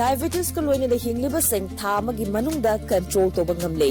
diabetes ko loina da hingliba sing tha magi manungda control to bangamle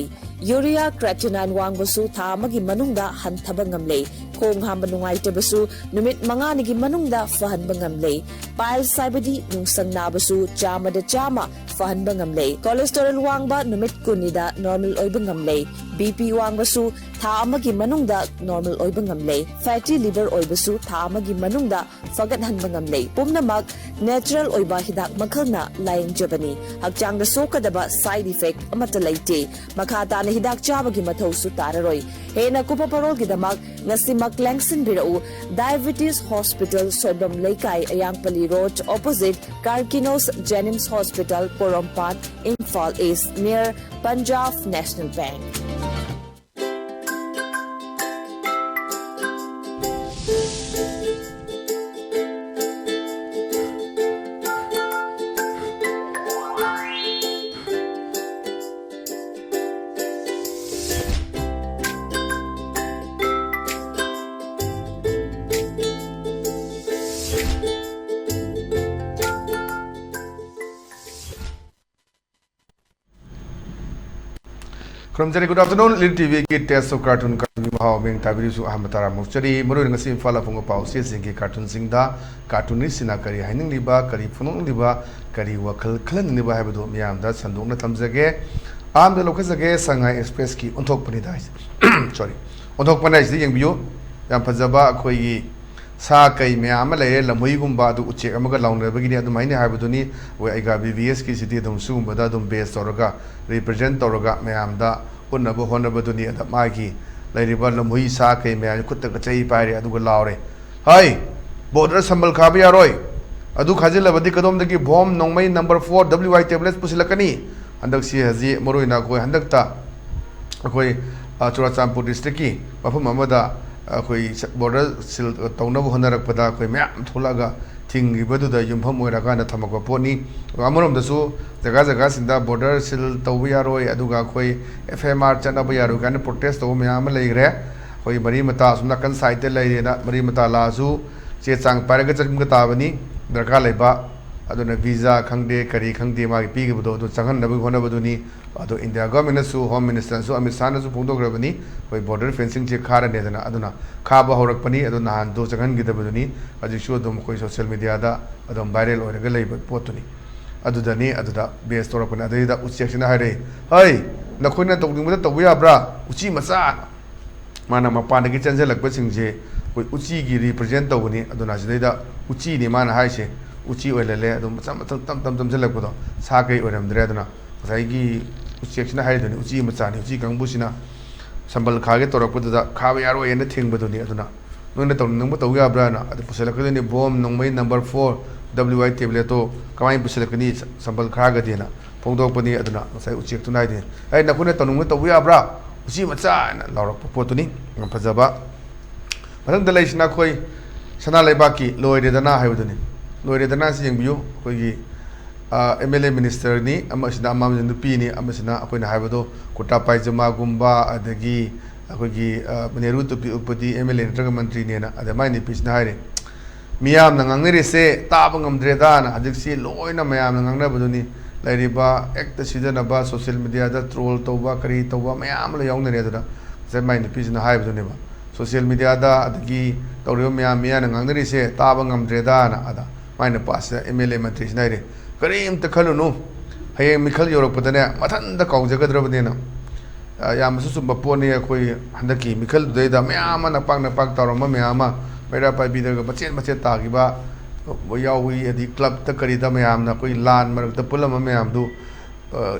urea creatinine wangbasu tha magi manungda hanthaba ngamle khong hamba nungai tabasu numit manga nigi manungda fahan bangamle pile saibadi nungsang nabasu chama da chama fahan bangamle cholesterol wangba numit kunida normal oi bangamle bp wangbasu tha amagi manungda normal oi bangamle fatty liver oi basu tha amagi manungda fagat han bangamle pumnamak natural oi ba hidak makhalna layang jabani hakchang da sokadaba side effect amata laite makhata na hidak chabagi mathau su tararoi hena kupa parol gidamak ngasi maklangsin birau diabetes hospital sobam leikai ayangpali road opposite Karkinos Jenims Hospital Porompat Imphal East near Punjab National Bank. Good afternoon, ELITETV ki test of cartoon mahau beng tabiri su ahmatara mukchari muru ngasi imphal afunga pau se singki cartoon singda cartoonist sina kari haining liba kari phunong liba kari wakhal khlan liba habadu miyam da sandokna thamjage am de lokasage Shanghai Express ki onthok pani dai sorry onthok panai si yengbiyo yam phajaba khoi sa kai miyam lay lamhui gumba du uchek amaga launna bagini adu maine habadu ni we aiga BVS ki city dum su bada dum base toroga represent toroga miyam da unnabu honnabu ni ada magi lairiba lamhui sa kai miyam kutta ka chai paire adu laure hai border sambal khabi yaroi adu khajilabadi kadom dagi bomb nongmai number 4 WI tablets pusilakani handak si haji moroina koi handakta koi Churachampur district ki mafum amada koi border sil tawnabu honarakpada koi miyam thulaga thingibadu da yumpham oiraga na thamakwa poni amorom dasu jaga jaga sinda border sil tawbi yaroi aduga koi FMR chanabu yaru kan protest to miyam leigre koi mari mata sumna kan site leirena mari mata lasu che chang paraga chimga tabani darka leba aduna visa khangde kari khangde ma pi gi bodo changan nabu hona boduni ado India government su home minister su Amit Shah su phongdo grabani koi border fencing che khara ne dana aduna khaba horak pani aduna han do changan gi dabuduni aji shu dum koi social media da adum viral oraga leiba potuni adudani aduda base tora pana adida uchechina hare hai nakhona tokding da tobuya bra uchi macha mana mapana gi chanjel lakpa singje koi uchi gi represent tawuni aduna jida uchi ni mana haise uchi oilale adum tam jalakpodo sa kai oramdre aduna saigi uchechina haiduni uchi machani uchi gangbusina sambal khage torakpoda khaba yaro ena thingbaduni aduna nona tawning taw yabra na adu puselakani bomb nongmai number 4 WI tablet to kamai puselakani sambal khaga dina phongdokpani aduna sai uchek tunai de ai nakuna tawning taw yabra uchi macha na lawrak potuni phajaba madang dalaisna khoi sana laibaki loide dana haibuduni loire dana si yengbiyo koigi MLA minister ni amasina amam nupi ni amasina akoina haibado kota paijama gumba adagi akoigi Neru tupi upadi MLA ntraga mantri ni na adamai ni pisna haire miyam na ngangneri se taba ngamdre dana adiksi loina miyam na ngangna baduni lairiba ekta sidana ba social media da troll toba kari toba miyam la yawngne adana zamai ni pisna haibaduni ba social media da adagi tawriyo miyam na ngangneri se taba ngamdre dana ada maina pasa MLA mantri sinaire karim ta khalunu hay mikhal yoropodane mathanda kaujagadrabadena yamasu sumba poni koi handaki mikhal deida mayama na pak taroma mayama mera pai bidaga machet tagiba yawi adi club ta karida mayam na koi lan marak ta pulama mayam du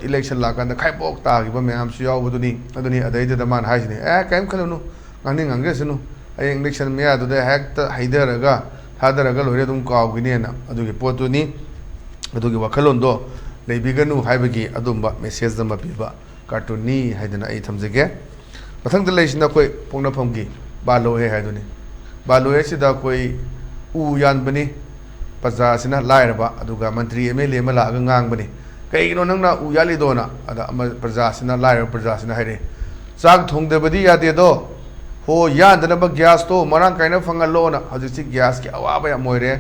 election la kan khai bok tagiba mayam su yawbuduni aduni adaida da man haisni kaim khalunu ngani ngangesunu ay election meya du de hek ta haidaraga hadaraga lore dum kawgine na adugi potuni adugi wakalondo leibiganu haibagi adumba message dama piba cartoon ni haidana ai thamjege mathang da leisna koi pongna phomgi balo he haiduni balo he sida koi u yan bani paja sina lairba aduga mantri MLA mala ga ngang bani kai no nangna u yali dona ada paja sina lair paja sina haire chak thongde badi yade do ho yan dana ba gas to marang kaina fangalo na hajisi gas ki awaba ya moire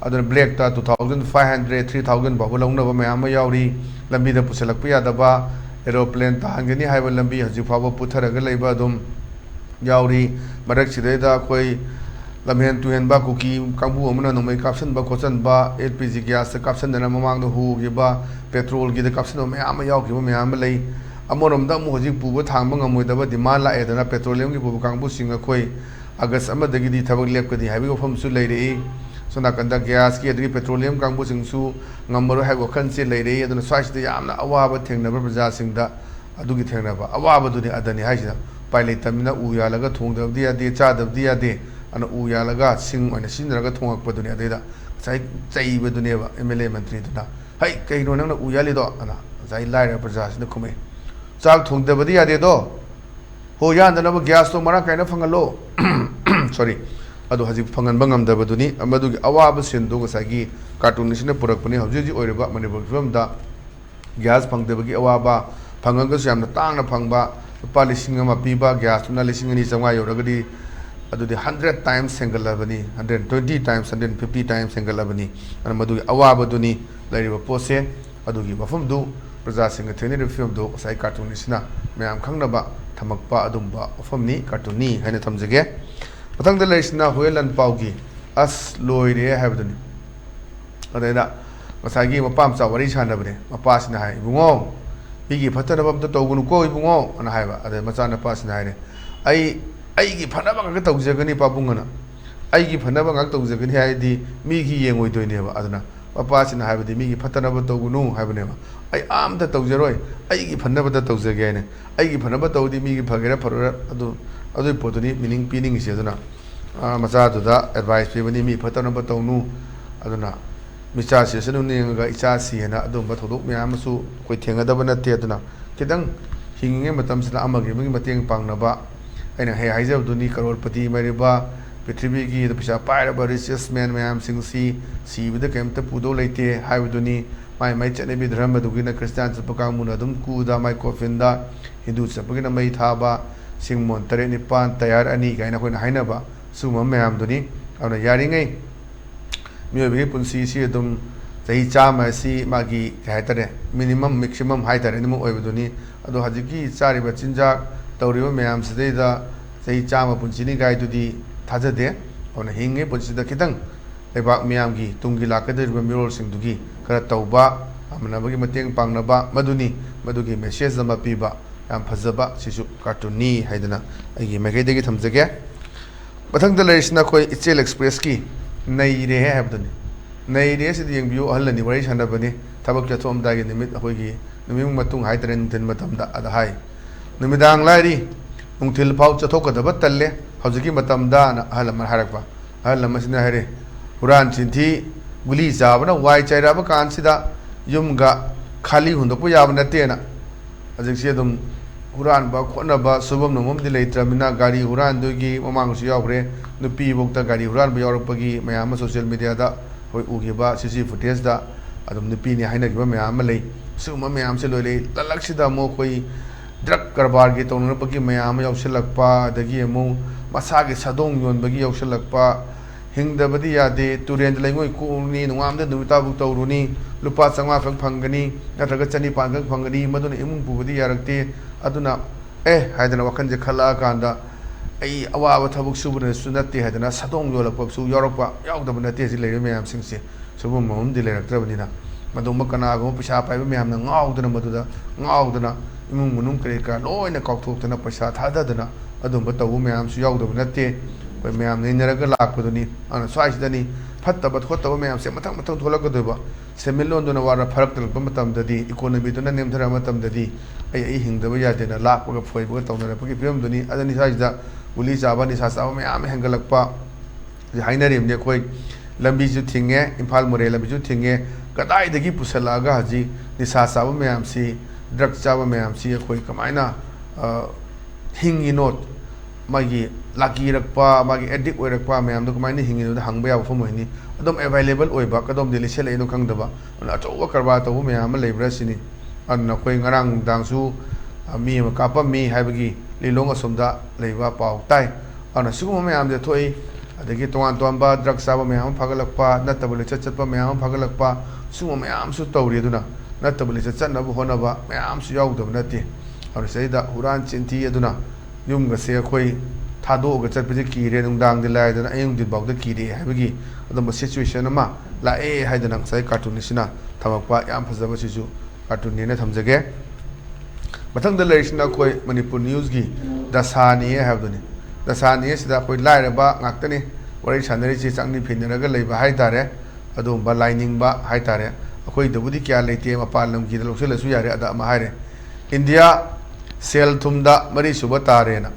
aduna black ta 2500 3000 babu launa ba mayam yauri lambi da pusalakpa yadaba aeroplane ta hangani haiba lambi haji faba putharaga leiba adum yauri marak sideda koi lamhen tuhen ba kuki kambu amuna nomai kapsan ba khosan ba LPG gas kapsan dana mamang do hu gi ba petrol gi da kapsan ma mayam yaw gi mayam lei amorom da mu haji puba thangba ngamoi da ba demand la edana petroleum gi puba kangbu singa koi agas amadagi di thabak lep kadi haibi ko famsu leire sona kanda gas ki adri petroleum kangbu singsu ngamaro hai wakhan se leire aduna swais da yamna awaba thengna ba praja singda adugi thengna ba awaba duni adani haisida pailai tamina u yalaga thongdab dia de chadab dia de ana u yalaga sing oina sinraga thongak paduni adida sai chai baduni ba MLA mantri duna hai kaino nangna u yali do ana sai laira praja sina khume chak thongdab dia de do ho yandana ba gas to mara kaina phangalo sorry adu haji phangan bangam da baduni amadu gi awaba sendu gasagi cartoon sina purakpani hauji oireba manipur film da gas phangde bagi awaba phangaga samna tangna phangba pa lising ama piba gas na lising ni changa yoragadi adu di 100 times single labani 120 times 150 times single labani amadu gi awaba duni lairiba pose adu gi mafam du praja singa theni film do sai cartoon sina mayam khangnaba thamakpa adumba ofamni cartoon ni haina thamjage patang da leisna hoelan paugi as loire habduni adaida masagi mapam cha wari chana bane mapasina hai bungo bigi phatana bam to togunu ko bungo ana haiba ade machana pasina haire ai gi phanaba ga tawjagani papungana ai gi phanaba ga tawjagani haidi mi gi yengoi doine ba aduna papasina haibadi mi gi phatana ba togunu haibane ba ai amda tawjaroi ai gi phanaba da tawjage ne ai gi phanaba tawdi mi gi phagera phara adu potuni meaning pining isi aduna macha da advice pibani mi phatana ba tawnu aduna micha se sanu ninga icha si na adum ba thodok myam su koi thenga da bana te aduna kidang hinge matam sila amagi mi mateng pangna ba aina he haijab duni karolpati mariba prithvi gi da pisa paira ba richest man myam singsi si bida kemta pudo leite haibuduni mai chane bi dharma dugina christian chapaka mun adum ku da mai coffin da hindu chapagina mai thaba singmon tare nipan tayar ani gaina koina hainaba suma mayam duni awna yaringai miyobi punsi si adum sahi chama si magi kaitare minimum maximum haitare nimu oibuduni ado hajiki chari ba chinjak tawriba mayam sideida sahi chama punsini gai dudi thajade awna hinge punsida kitang lebak mayam gi tungi lakadiriba mirol singdugi kara tauba amnabagi mateng pangnaba madugi message ama piba am phajaba sisu cartoon ni haidana agi megaidagi thamjage bathang da leisna koi ichel express ki nei re habdani nei re sidi yengbiu ahlani wari chanda bani thabak chathom da gi nimit akoi gi niming matung haitaren tin matam da ada hai nimidang lairi nungthil phau chathok da batalle hawjiki matam da na ahlam harakpa ahlam masina hare huran chinthi guli jabana wai chaira ba kan sida yumga khali hundopu yabna tena ajiksi adum huran ba khona ba subam nomom di leitramina gari huran dogi mamang su yawre nupi bokta gari huran ba yawrpagi mayam social media da hoi ugiba CC footage da adum nupi ni haina giba mayam lei suma mayam se loi lalaksida mo koi drug karbar gi tonu pagi mayam yawsilakpa dagi mo masagi sadong yon bagi yawsilakpa hingdabadi yade turen lengoi ku ni nungam da nuta bu tawruni lupa changma phangani natraga chani pangak phangani maduna imung bubadi yarakte aduna haidana wakan je khala kanda ai awa thabuk subuna sunati haidana sadong yolakpa su yorokpa yawdaba nate si leire mayam singse subum mom dile raktrabadina madum makana go pisa pai mayam na ngawdana imung munum kre ka loina kawthoktana paisa thadadana adum batawu mayam su yawdaba nate koi mayam ne naraga lakpaduni ana swaisdani phattaba khotaba mayam se mathang tholakadeba semilon dona wara pharak talpa matam dadi economy dona nemthara matam dadi ai hingdaba yadena lakpaga phoibaga tawnara pagi film duni adani saisda uli chaba ni sasa mayam hengalakpa hainarim ne koi lambi ju thinge imphal more lambi ju thinge kadai dagi pusalaga haji ni sasa mayam si drug chaba mayam si koi kamaina hingi not magi laki rakpa magi addict oirakpa mayam do kamaina hingi do hangba ya phom hoini adom available oiba kadom dili sele no kangdaba na to karba to mayam leibra sini anna koi ngarang dangsu mi ma kapa mi haibagi lilong asomda leiba pau tai ana sugum mayam de thoi adagi tuan tuan ba drug saba mayam phagalakpa natabuli chatpa mayam phagalakpa suma mayam su tawri aduna natabuli chatna bu honaba mayam su yaudab nati aur saida huran chinti aduna yum ga se khoi thado ga chatpi ki re nungdang de lai dana ayung din bawda ki re habagi adam situation ma la e haidana sai cartoon sina thamakpa yam phajaba sisu cartoon ne thamjage mathang da laisina khoi Manipur news gi dasani habduni dasani sida khoi lai ba ngaktani wari sanari chi changni phinaraga leiba haitare adum ba lining ba haitare akhoi dabudi kya leite mapalam gi loksel su yare ada ma haire India sel thumda mari suba tare na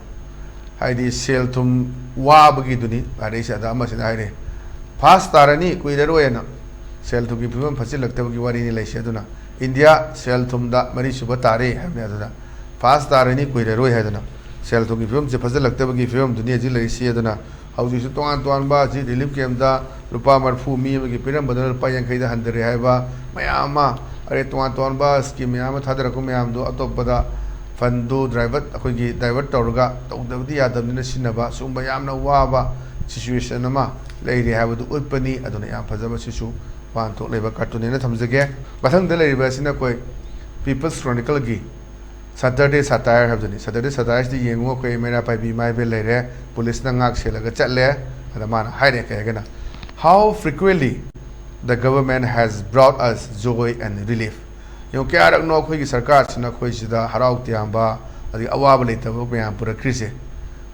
haidi sel thum wa bagi duni are sa da ma sina haire fast tarani kuidero ena sel thum gi phimam phachil lakta gi wari ni laise aduna India sel thumda mari suba tare habne aduna fast tarani kuidero haidana sel thum gi phimam je phachil lakta gi phimam duni ji laise aduna hauji su tuan tuan ba ji relief camp da rupa marfu mi gi piram badal pa yang khaida handare haiba mayama are tuan tuan ba scheme mayama thadara ko mayam do atoppada fandu driver akhoi gi divert tawrga tawdabdi yadamna sinaba sumba yamna waba situation ama leiri haibu utpani aduna yam phajaba sisu wan to leba cartoon ne thamjage bathang de leiriba sina koi People's Chronicle gi Saturday satire habjani Saturday satire di yengo koi mera pai bi mai be leire police na ngak selaga chatle adamana haire kayagana how frequently the government has brought us joy and relief yo kya rak no khoi gi sarkar sina khoi sida harau tiamba adi awaba leitaba pyam pura krise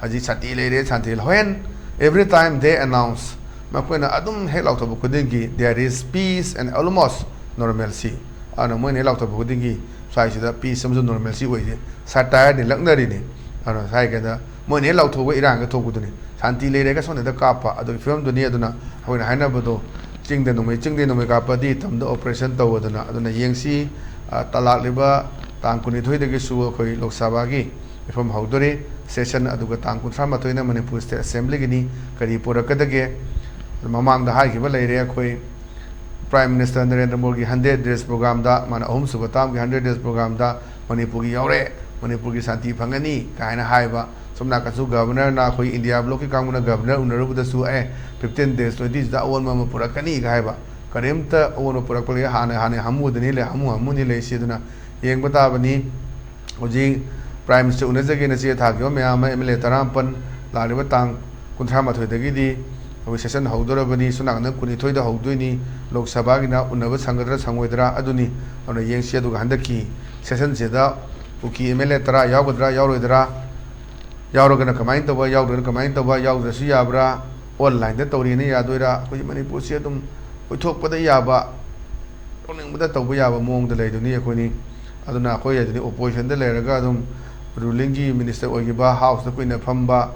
haji chati leire chantil when every time they announce makoina adum helak to khudingi there is peace and almost normalcy ana moine helak to khudingi sai sida peace samju normalcy oide satire ni laknari ni ana sai kada moine helak to go irang ga to guduni shanti leire ga sonne da kapa adu film duni aduna hoina haina bodo chingde nomai kapa di tamda operation to aduna aduna yengsi talak liba tang kuni thoi dagi su khoi lok sabha gi ifam haudore session aduga tang kunthra ma thoina Manipur State Assembly gini kari porakadage mamang da hai gi ba leire khoi Prime Minister Narendra Modi 100 days program da mana ahum subatam gi 100 days program da Manipur gi yaure Manipur gi santi phangani kaina haiba somna kasu governor na khoi India block ki kanguna governor unaru da su 15 days 20 da awon ma purakani gaiba karimta awon purakpali hane hamu dani le hamu ni le siduna yeng bata bani hoji Prime Minister unajage na che thagyo myam MLA tarampan lariba tang kunthra ma thoi dagi di hobi session haudora bani sunang na kuni thoi da haudoini lok sabha gi na unaba sangadra sangoidra aduni ona yeng se du handaki session je da uki MLA tara yagodra yawroidra yaurogana kamain to ba yaurogana kamain to ba yaudra yabra online da tawri ne yadoira ko Manipur se dum thok pada yaba oning bada tawba yaba mong da leiduni akoni aduna ko yadini opposition da leraga dum ruling gi minister ogiba house da koina phamba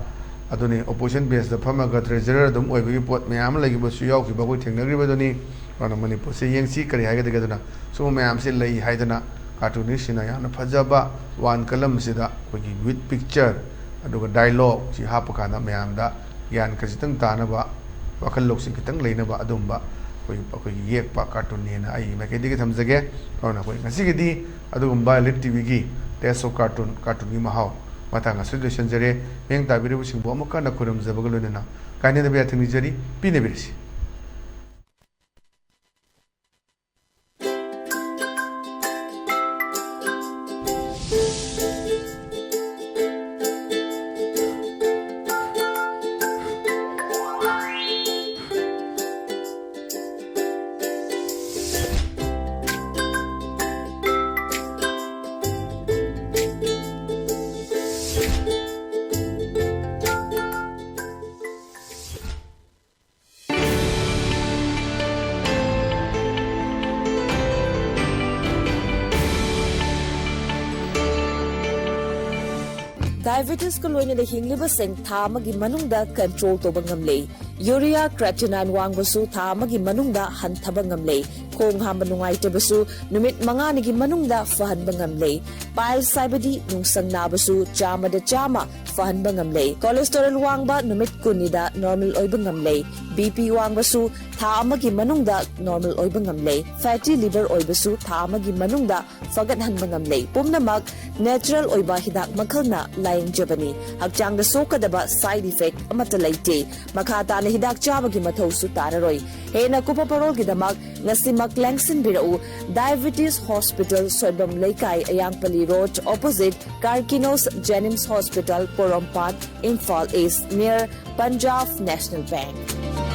aduni opposition base da phama ga treasurer dum oibigi pot mayam lagi ba su yaw ki ba ko thengnagri ba duni ana Manipur se yengsi kari haiga daga duna so mayam se lei haidana cartoonist sina yana phajaba wan kalam sida ko gi with picture aduga dialogue si hapakana mayam da yan kasitang tanaba wakal loksin kitang leinaba adumba koi yek pa cartoon ne na ai ma ke dige thamjage ona koi ngasi gi di adugumba ELITETV gi teso cartoon gi mahau matanga suggestion jare meng tabiru singbo amaka na kurum jabagalone na kaine da be athini jari pine birisi Diabetes ko loina da hingliba seng tha magi manungda control to bangamle urea creatinine wangbasu tha magi manungda hanthaba ngamle khong ham banungai te basu numit manga ni gi manungda fahan bangamle pile saibadi nungsang na basu chama da chama fahan bangamle cholesterol wangba numit kunida normal oi bangamle BP wangbasu tha amagi manungda normal oiba ngamle fatty liver oibasu tha amagi manungda fagat hanba ngamle pumnamak natural oiba hidak makhalna laing jabani hakchang da sokadaba side effect amata laite makhata na hidak chabagi mathau su tararoi hena kupa parol gidamak ngasimak langsin birau diabetes hospital soibam leikai ayangpali road opposite Karkinos Jenims Hospital Porompat Imphal East near Punjab National Bank.